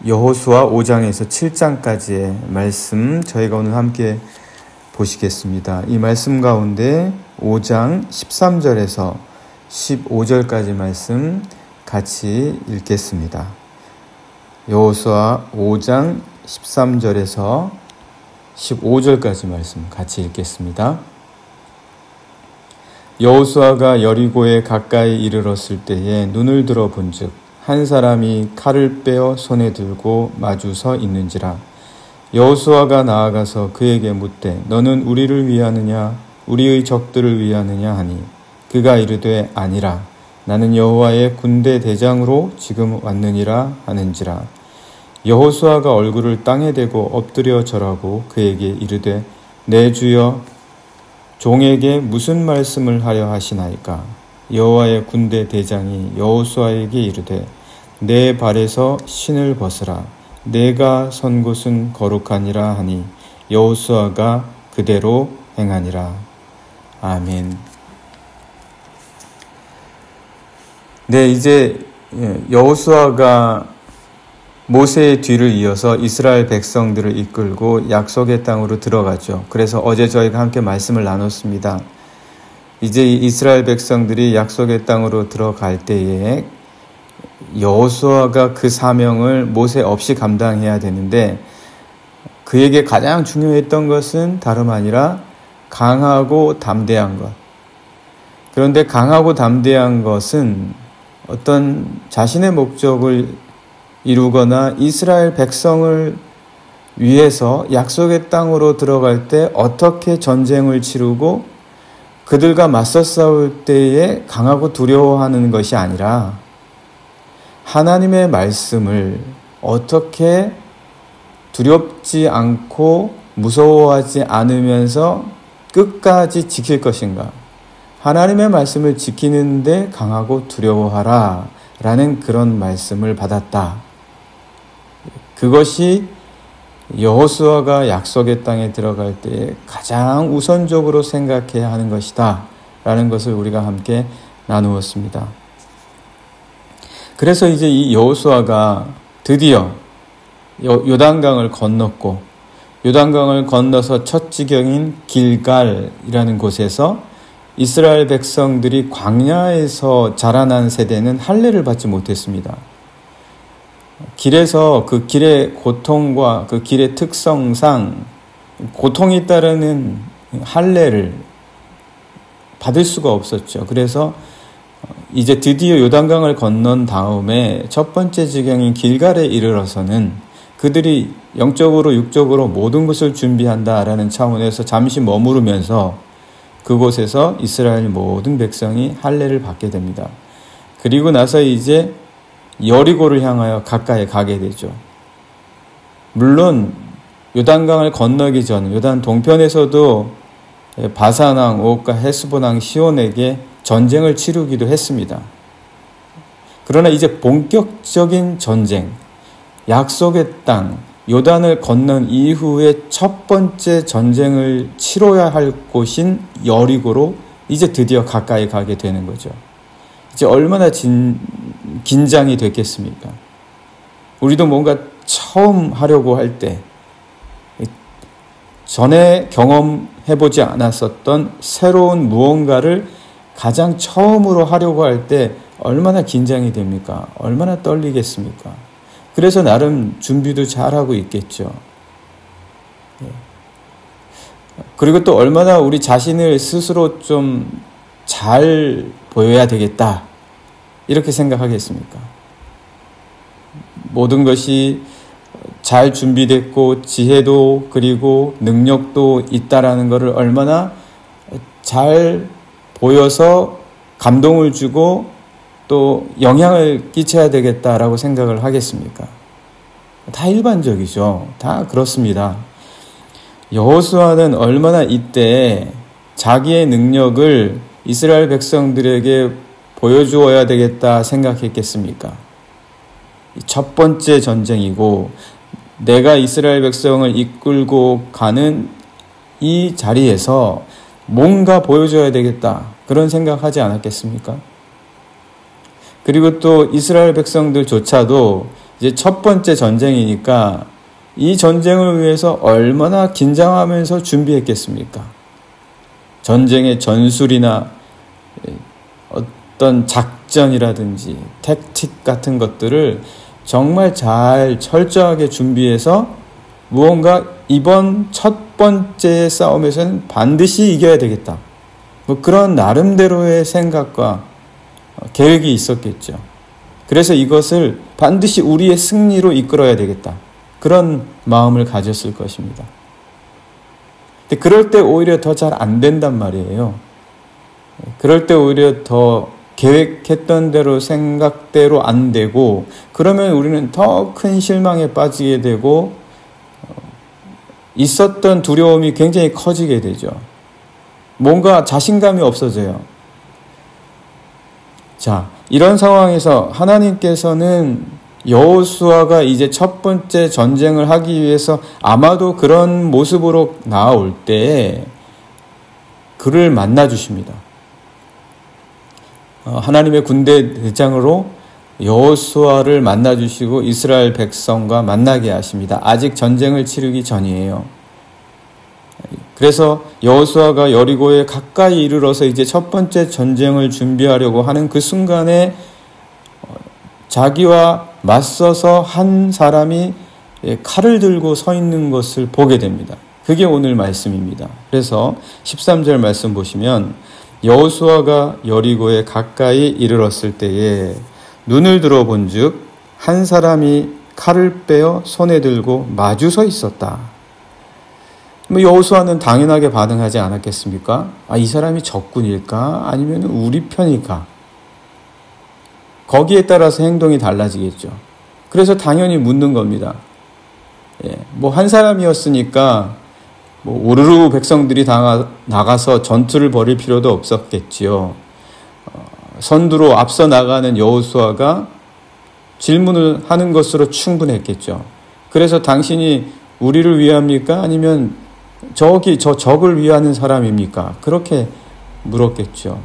여호수아 5장에서 7장까지의 말씀 저희가 오늘 함께 보시겠습니다. 이 말씀 가운데 5장 13절에서 15절까지 말씀 같이 읽겠습니다. 여호수아 5장 13절에서 15절까지 말씀 같이 읽겠습니다. 여호수아가 여리고에 가까이 이르렀을 때에 눈을 들어 본즉 한 사람이 칼을 빼어 손에 들고 마주 서 있는지라. 여호수아가 나아가서 그에게 묻되 너는 우리를 위하느냐 우리의 적들을 위하느냐 하니 그가 이르되 아니라 나는 여호와의 군대 대장으로 지금 왔느니라 하는지라. 여호수아가 얼굴을 땅에 대고 엎드려 절하고 그에게 이르되 내 주여 종에게 무슨 말씀을 하려 하시나이까. 여호와의 군대 대장이 여호수아에게 이르되 내 발에서 신을 벗으라. 내가 선 곳은 거룩하니라 하니 여호수아가 그대로 행하니라. 아멘. 네, 이제 여호수아가 모세의 뒤를 이어서 이스라엘 백성들을 이끌고 약속의 땅으로 들어가죠. 그래서 어제 저희가 함께 말씀을 나눴습니다. 이제 이스라엘 백성들이 약속의 땅으로 들어갈 때에 여호수아가 그 사명을 모세 없이 감당해야 되는데 그에게 가장 중요했던 것은 다름 아니라 강하고 담대한 것. 그런데 강하고 담대한 것은 어떤 자신의 목적을 이루거나 이스라엘 백성을 위해서 약속의 땅으로 들어갈 때 어떻게 전쟁을 치르고 그들과 맞서 싸울 때에 강하고 두려워하는 것이 아니라 하나님의 말씀을 어떻게 두렵지 않고 무서워하지 않으면서 끝까지 지킬 것인가. 하나님의 말씀을 지키는데 강하고 두려워하라 라는 그런 말씀을 받았다. 그것이 여호수아가 약속의 땅에 들어갈 때 가장 우선적으로 생각해야 하는 것이다 라는 것을 우리가 함께 나누었습니다. 그래서 이제 이 여호수아가 드디어 요단강을 건넜고 요단강을 건너서 첫 지경인 길갈이라는 곳에서 이스라엘 백성들이 광야에서 자라난 세대는 할례를 받지 못했습니다. 길에서 그 길의 고통과 그 길의 특성상 고통이 따르는 할례를 받을 수가 없었죠. 그래서 이제 드디어 요단강을 건넌 다음에 첫 번째 지경인 길갈에 이르러서는 그들이 영적으로 육적으로 모든 것을 준비한다라는 차원에서 잠시 머무르면서 그곳에서 이스라엘 모든 백성이 할례를 받게 됩니다. 그리고 나서 이제 여리고를 향하여 가까이 가게 되죠. 물론 요단강을 건너기 전 요단 동편에서도 바산왕 옥과 헤스본왕 시온에게 전쟁을 치르기도 했습니다. 그러나 이제 본격적인 전쟁, 약속의 땅, 요단을 건넌 이후에 첫 번째 전쟁을 치러야 할 곳인 여리고로 이제 드디어 가까이 가게 되는 거죠. 이제 얼마나 긴장이 됐겠습니까? 우리도 뭔가 처음 하려고 할 때 전에 경험해보지 않았었던 새로운 무언가를 가장 처음으로 하려고 할 때 얼마나 긴장이 됩니까? 얼마나 떨리겠습니까? 그래서 나름 준비도 잘하고 있겠죠. 그리고 또 얼마나 우리 자신을 스스로 좀 잘 보여야 되겠다 이렇게 생각하겠습니까? 모든 것이 잘 준비됐고 지혜도 그리고 능력도 있다라는 것을 얼마나 잘 보여서 감동을 주고 또 영향을 끼쳐야 되겠다라고 생각을 하겠습니까? 다 일반적이죠. 다 그렇습니다. 여호수아는 얼마나 이때 자기의 능력을 이스라엘 백성들에게 보여주어야 되겠다 생각했겠습니까? 첫 번째 전쟁이고 내가 이스라엘 백성을 이끌고 가는 이 자리에서 뭔가 보여줘야 되겠다 그런 생각하지 않았겠습니까? 그리고 또 이스라엘 백성들조차도 이제 첫 번째 전쟁이니까 이 전쟁을 위해서 얼마나 긴장하면서 준비했겠습니까? 전쟁의 전술이나 어떤 작전이라든지 택틱 같은 것들을 정말 잘 철저하게 준비해서 무언가 이번 첫 번째 싸움에서는 반드시 이겨야 되겠다. 뭐 그런 나름대로의 생각과 계획이 있었겠죠. 그래서 이것을 반드시 우리의 승리로 이끌어야 되겠다. 그런 마음을 가졌을 것입니다. 근데 그럴 때 오히려 더 잘 안 된단 말이에요. 그럴 때 오히려 더 계획했던 대로 생각대로 안 되고, 그러면 우리는 더 큰 실망에 빠지게 되고 있었던 두려움이 굉장히 커지게 되죠. 뭔가 자신감이 없어져요. 자, 이런 상황에서 하나님께서는 여호수아가 이제 첫 번째 전쟁을 하기 위해서 아마도 그런 모습으로 나올 때 그를 만나 주십니다. 하나님의 군대 대장으로 여호수아를 만나 주시고 이스라엘 백성과 만나게 하십니다. 아직 전쟁을 치르기 전이에요. 그래서 여호수아가 여리고에 가까이 이르러서 이제 첫 번째 전쟁을 준비하려고 하는 그 순간에 자기와 맞서서 한 사람이 칼을 들고 서 있는 것을 보게 됩니다. 그게 오늘 말씀입니다. 그래서 13절 말씀 보시면 여호수아가 여리고에 가까이 이르렀을 때에 눈을 들어본즉 한 사람이 칼을 빼어 손에 들고 마주 서 있었다. 여호수아는 당연하게 반응하지 않았겠습니까? 이 사람이 적군일까? 아니면 우리 편일까? 거기에 따라서 행동이 달라지겠죠. 그래서 당연히 묻는 겁니다. 한 사람이었으니까 오르르 백성들이 나가서 전투를 벌일 필요도 없었겠지요. 선두로 앞서 나가는 여호수아가 질문을 하는 것으로 충분했겠죠. 그래서 당신이 우리를 위합니까? 아니면 저 적을 위하는 사람입니까? 그렇게 물었겠죠.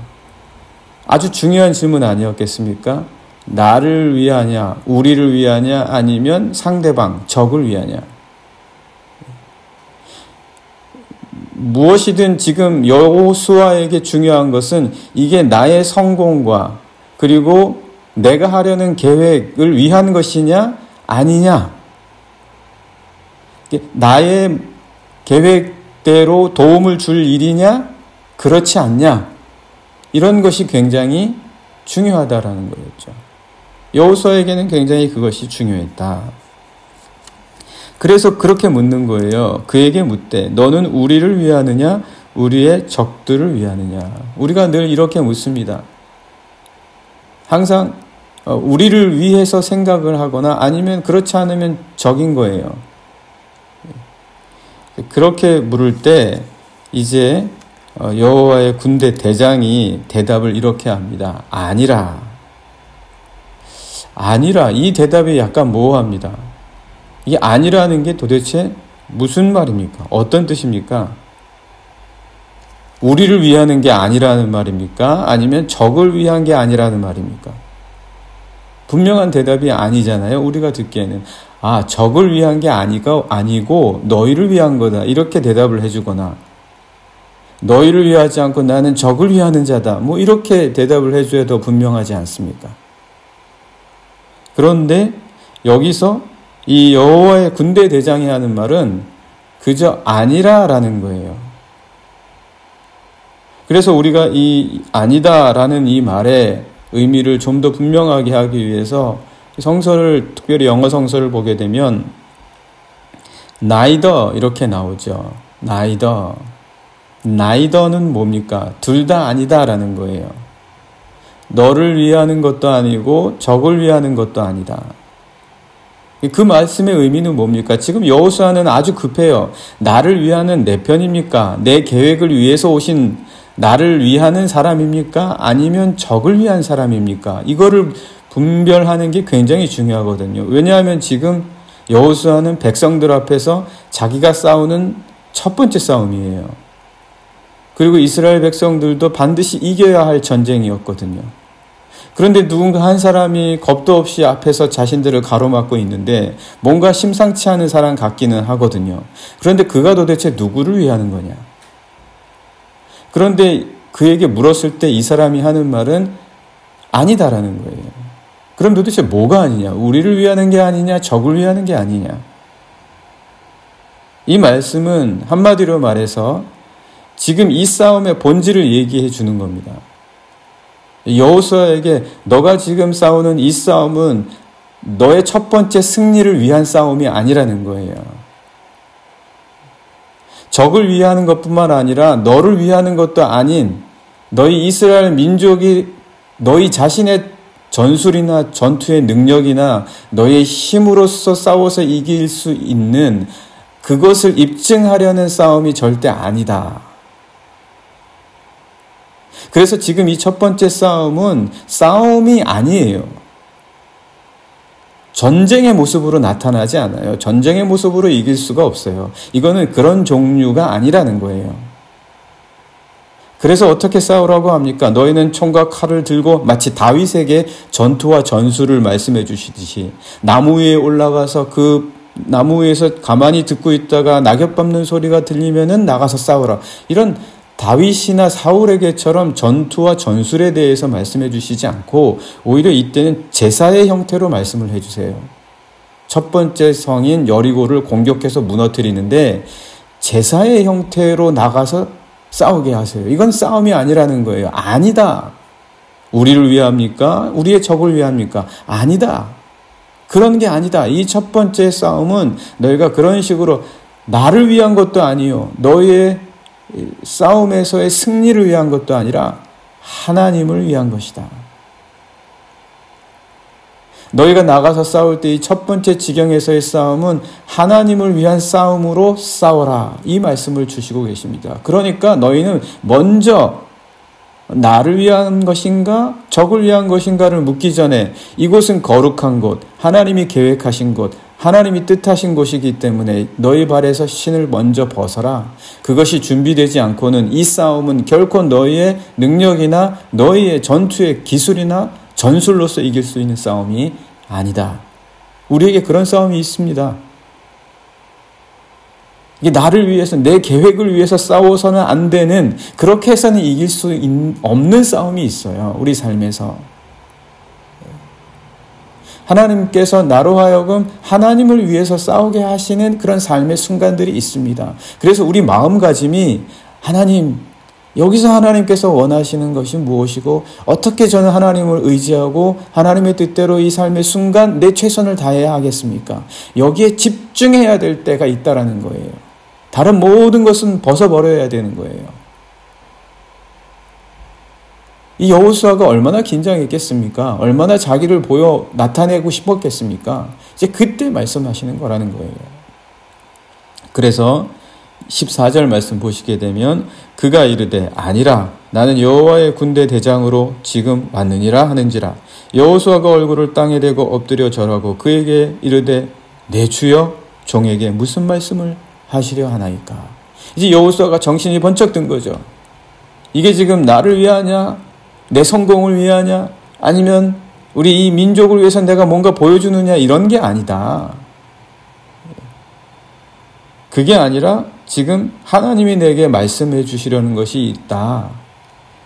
아주 중요한 질문 아니었겠습니까? 나를 위하냐, 우리를 위하냐, 아니면 상대방, 적을 위하냐. 무엇이든 지금 여호수아에게 중요한 것은 이게 나의 성공과 그리고 내가 하려는 계획을 위한 것이냐 아니냐, 나의 계획대로 도움을 줄 일이냐 그렇지 않냐, 이런 것이 굉장히 중요하다라는 거였죠. 여호수아에게는 굉장히 그것이 중요했다. 그래서 그렇게 묻는 거예요. 그에게 묻되 너는 우리를 위하느냐 우리의 적들을 위하느냐. 우리가 늘 이렇게 묻습니다. 항상 우리를 위해서 생각을 하거나 아니면 그렇지 않으면 적인 거예요. 그렇게 물을 때 이제 여호와의 군대 대장이 대답을 이렇게 합니다. 아니라. 이 대답이 약간 모호합니다. 이게 아니라는 게 도대체 무슨 말입니까? 어떤 뜻입니까? 우리를 위하는 게 아니라는 말입니까? 아니면 적을 위한 게 아니라는 말입니까? 분명한 대답이 아니잖아요. 우리가 듣기에는 적을 위한 게 아니고 너희를 위한 거다, 이렇게 대답을 해주거나, 너희를 위하지 않고 나는 적을 위하는 자다, 이렇게 대답을 해줘야 더 분명하지 않습니까? 그런데 여기서 이 여호와의 군대 대장이 하는 말은 그저 아니라라는 거예요. 그래서 우리가 이 아니다라는 이 말의 의미를 좀 더 분명하게 하기 위해서 성서를, 특별히 영어 성서를 보게 되면 neither 이렇게 나오죠. neither는 뭡니까? 둘 다 아니다라는 거예요. 너를 위하는 것도 아니고 적을 위하는 것도 아니다. 그 말씀의 의미는 뭡니까? 지금 여호수아는 아주 급해요. 나를 위하는 내 편입니까? 내 계획을 위해서 오신 나를 위하는 사람입니까? 아니면 적을 위한 사람입니까? 이거를 분별하는 게 굉장히 중요하거든요. 왜냐하면 지금 여호수아는 백성들 앞에서 자기가 싸우는 첫 번째 싸움이에요. 그리고 이스라엘 백성들도 반드시 이겨야 할 전쟁이었거든요. 그런데 누군가 한 사람이 겁도 없이 앞에서 자신들을 가로막고 있는데 뭔가 심상치 않은 사람 같기는 하거든요. 그런데 그가 도대체 누구를 위하는 거냐? 그런데 그에게 물었을 때 이 사람이 하는 말은 아니다라는 거예요. 그럼 도대체 뭐가 아니냐? 우리를 위하는 게 아니냐? 적을 위하는 게 아니냐? 이 말씀은 한마디로 말해서 지금 이 싸움의 본질을 얘기해 주는 겁니다. 여호수아에게 너가 지금 싸우는 이 싸움은 너의 첫 번째 승리를 위한 싸움이 아니라는 거예요. 적을 위하는 것뿐만 아니라 너를 위하는 것도 아닌 너희 이스라엘 민족이 너희 자신의 전술이나 전투의 능력이나 너의 힘으로써 싸워서 이길 수 있는 그것을 입증하려는 싸움이 절대 아니다. 그래서 지금 이 첫 번째 싸움은 싸움이 아니에요. 전쟁의 모습으로 나타나지 않아요. 전쟁의 모습으로 이길 수가 없어요. 이거는 그런 종류가 아니라는 거예요. 그래서 어떻게 싸우라고 합니까? 너희는 총과 칼을 들고 마치 다윗에게 전투와 전술을 말씀해 주시듯이 나무 위에 올라가서 그 나무 위에서 가만히 듣고 있다가 낙엽 밟는 소리가 들리면은 나가서 싸우라. 이런 다윗이나 사울에게처럼 전투와 전술에 대해서 말씀해 주시지 않고 오히려 이때는 제사의 형태로 말씀을 해 주세요. 첫 번째 성인 여리고를 공격해서 무너뜨리는데 제사의 형태로 나가서 싸우게 하세요. 이건 싸움이 아니라는 거예요. 아니다. 우리를 위합니까? 우리의 적을 위합니까? 아니다. 그런 게 아니다. 이 첫 번째 싸움은 너희가 그런 식으로 나를 위한 것도 아니요. 너희의 싸움에서의 승리를 위한 것도 아니라 하나님을 위한 것이다. 너희가 나가서 싸울 때 이 첫 번째 지경에서의 싸움은 하나님을 위한 싸움으로 싸워라. 이 말씀을 주시고 계십니다. 그러니까 너희는 먼저 나를 위한 것인가 적을 위한 것인가를 묻기 전에 이곳은 거룩한 곳, 하나님이 계획하신 곳, 하나님이 뜻하신 곳이기 때문에 너희 발에서 신을 먼저 벗어라. 그것이 준비되지 않고는 이 싸움은 결코 너희의 능력이나 너희의 전투의 기술이나 전술로서 이길 수 있는 싸움이 아니다. 우리에게 그런 싸움이 있습니다. 이게 나를 위해서 내 계획을 위해서 싸워서는 안 되는 그렇게 해서는 이길 수 없는 싸움이 있어요. 우리 삶에서. 하나님께서 나로 하여금 하나님을 위해서 싸우게 하시는 그런 삶의 순간들이 있습니다. 그래서 우리 마음가짐이 하나님, 여기서 하나님께서 원하시는 것이 무엇이고 어떻게 저는 하나님을 의지하고 하나님의 뜻대로 이 삶의 순간 내 최선을 다해야 하겠습니까? 여기에 집중해야 될 때가 있다라는 거예요. 다른 모든 것은 벗어버려야 되는 거예요. 이 여호수아가 얼마나 긴장했겠습니까? 얼마나 자기를 나타내고 싶었겠습니까? 이제 그때 말씀하시는 거라는 거예요. 그래서 14절 말씀 보시게 되면 그가 이르되 아니라 나는 여호와의 군대 대장으로 지금 왔느니라 하는지라. 여호수아가 얼굴을 땅에 대고 엎드려 절하고 그에게 이르되 내 주여 종에게 무슨 말씀을 하시려 하나이까. 이제 여호수아가 정신이 번쩍 든 거죠. 이게 지금 나를 위하냐, 내 성공을 위하냐, 아니면 우리 이 민족을 위해서 내가 뭔가 보여주느냐, 이런 게 아니다. 그게 아니라 지금 하나님이 내게 말씀해 주시려는 것이 있다.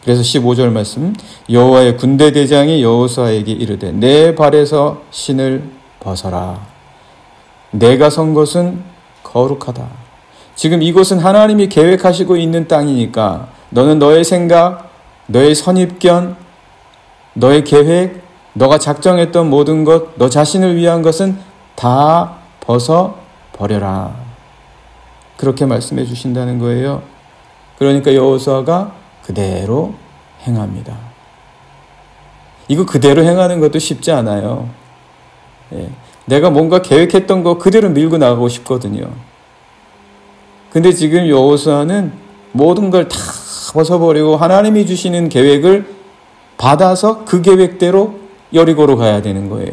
그래서 15절 말씀, 여호와의 군대 대장이 여호수아에게 이르되 내 발에서 신을 벗어라. 내가 선 것은 거룩하다. 지금 이곳은 하나님이 계획하시고 있는 땅이니까 너는 너의 생각, 너의 선입견, 너의 계획, 너가 작정했던 모든 것, 너 자신을 위한 것은 다 벗어버려라. 그렇게 말씀해 주신다는 거예요. 그러니까 여호수아가 그대로 행합니다. 이거 그대로 행하는 것도 쉽지 않아요. 내가 뭔가 계획했던 거 그대로 밀고 나가고 싶거든요. 근데 지금 여호수아는 모든 걸 다 벗어버리고 하나님이 주시는 계획을 받아서 그 계획대로 여리고로 가야 되는 거예요.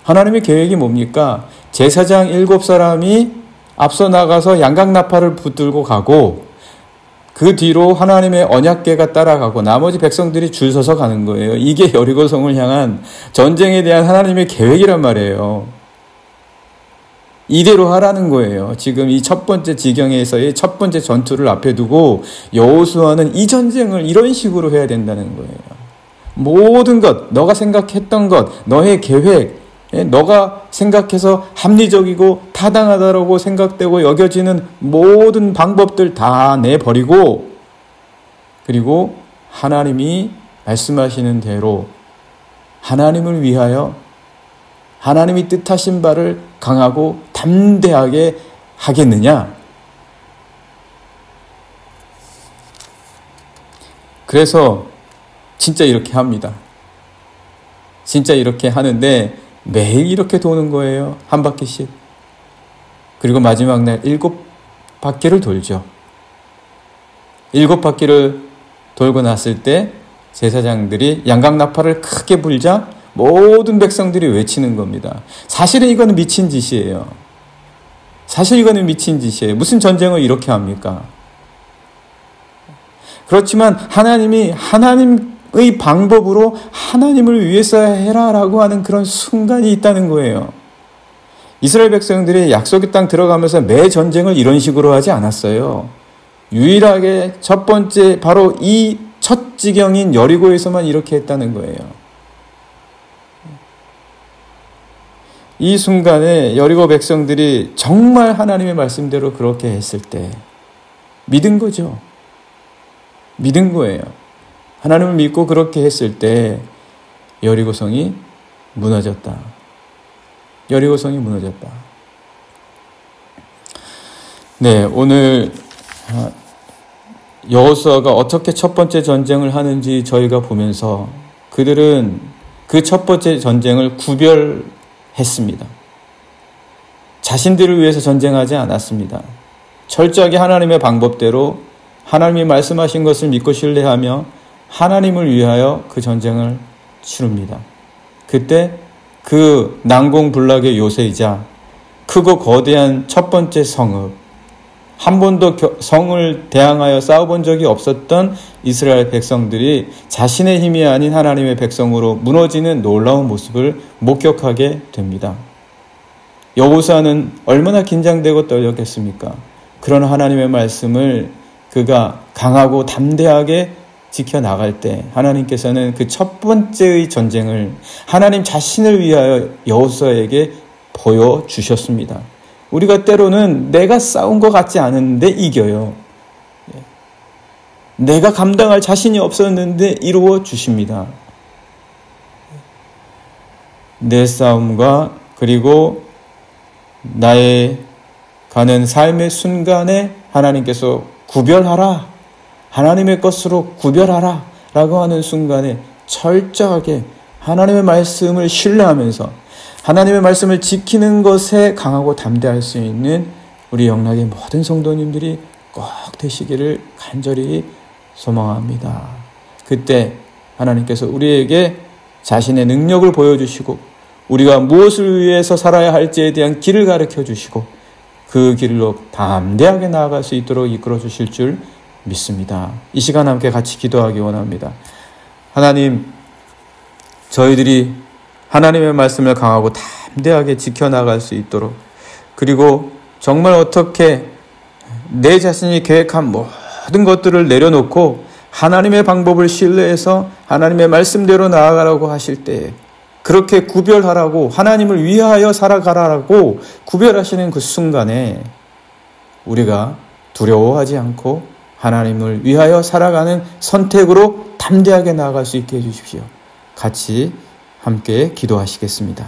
하나님의 계획이 뭡니까? 제사장 7사람이 앞서 나가서 양각나팔을 붙들고 가고 그 뒤로 하나님의 언약궤가 따라가고 나머지 백성들이 줄 서서 가는 거예요. 이게 여리고성을 향한 전쟁에 대한 하나님의 계획이란 말이에요. 이대로 하라는 거예요. 지금 이 첫 번째 지경에서의 첫 번째 전투를 앞에 두고 여호수아는 이 전쟁을 이런 식으로 해야 된다는 거예요. 모든 것, 너가 생각했던 것, 너의 계획, 너가 생각해서 합리적이고 타당하다고 생각되고 여겨지는 모든 방법들 다 내버리고, 그리고 하나님이 말씀하시는 대로 하나님을 위하여 하나님이 뜻하신 바를 강하고 담대하게 하겠느냐? 그래서 진짜 이렇게 합니다. 진짜 이렇게 하는데 매일 이렇게 도는 거예요. 한 바퀴씩. 그리고 마지막 날 7바퀴를 돌죠. 7바퀴를 돌고 났을 때 제사장들이 양각나팔을 크게 불자 모든 백성들이 외치는 겁니다. 사실은 이거는 미친 짓이에요. 사실 이거는 미친 짓이에요. 무슨 전쟁을 이렇게 합니까? 그렇지만 하나님이 하나님의 방법으로 하나님을 위해서 해라라고 하는 그런 순간이 있다는 거예요. 이스라엘 백성들이 약속의 땅 들어가면서 매 전쟁을 이런 식으로 하지 않았어요. 유일하게 첫 번째 바로 이 첫 지경인 여리고에서만 이렇게 했다는 거예요. 이 순간에 여리고 백성들이 정말 하나님의 말씀대로 그렇게 했을 때 믿은 거죠. 믿은 거예요. 하나님을 믿고 그렇게 했을 때 여리고성이 무너졌다. 여리고성이 무너졌다. 네, 오늘 여호수아가 어떻게 첫 번째 전쟁을 하는지 저희가 보면서 그들은 그 첫 번째 전쟁을 구별했습니다. 자신들을 위해서 전쟁하지 않았습니다. 철저하게 하나님의 방법대로 하나님이 말씀하신 것을 믿고 신뢰하며 하나님을 위하여 그 전쟁을 치릅니다. 그때 그 난공불락의 요새이자 크고 거대한 첫 번째 성읍, 한 번도 성을 대항하여 싸워본 적이 없었던 이스라엘 백성들이 자신의 힘이 아닌 하나님의 백성으로 무너지는 놀라운 모습을 목격하게 됩니다. 여호수아는 얼마나 긴장되고 떨렸겠습니까? 그런 하나님의 말씀을 그가 강하고 담대하게 지켜나갈 때 하나님께서는 그 첫 번째의 전쟁을 하나님 자신을 위하여 여호수아에게 보여주셨습니다. 우리가 때로는 내가 싸운 것 같지 않은데 이겨요. 내가 감당할 자신이 없었는데 이루어 주십니다. 내 싸움과 그리고 나의 가는 삶의 순간에 하나님께서 구별하라, 하나님의 것으로 구별하라 라고 하는 순간에 철저하게 하나님의 말씀을 신뢰하면서 하나님의 말씀을 지키는 것에 강하고 담대할 수 있는 우리 영락의 모든 성도님들이 꼭 되시기를 간절히 소망합니다. 그때 하나님께서 우리에게 자신의 능력을 보여주시고 우리가 무엇을 위해서 살아야 할지에 대한 길을 가르쳐 주시고 그 길로 담대하게 나아갈 수 있도록 이끌어 주실 줄 믿습니다. 이 시간 함께 같이 기도하기 원합니다. 하나님, 저희들이 하나님의 말씀을 강하고 담대하게 지켜나갈 수 있도록, 그리고 정말 어떻게 내 자신이 계획한 모든 것들을 내려놓고 하나님의 방법을 신뢰해서 하나님의 말씀대로 나아가라고 하실 때 그렇게 구별하라고, 하나님을 위하여 살아가라고 구별하시는 그 순간에 우리가 두려워하지 않고 하나님을 위하여 살아가는 선택으로 담대하게 나아갈 수 있게 해주십시오. 같이 함께 기도하시겠습니다.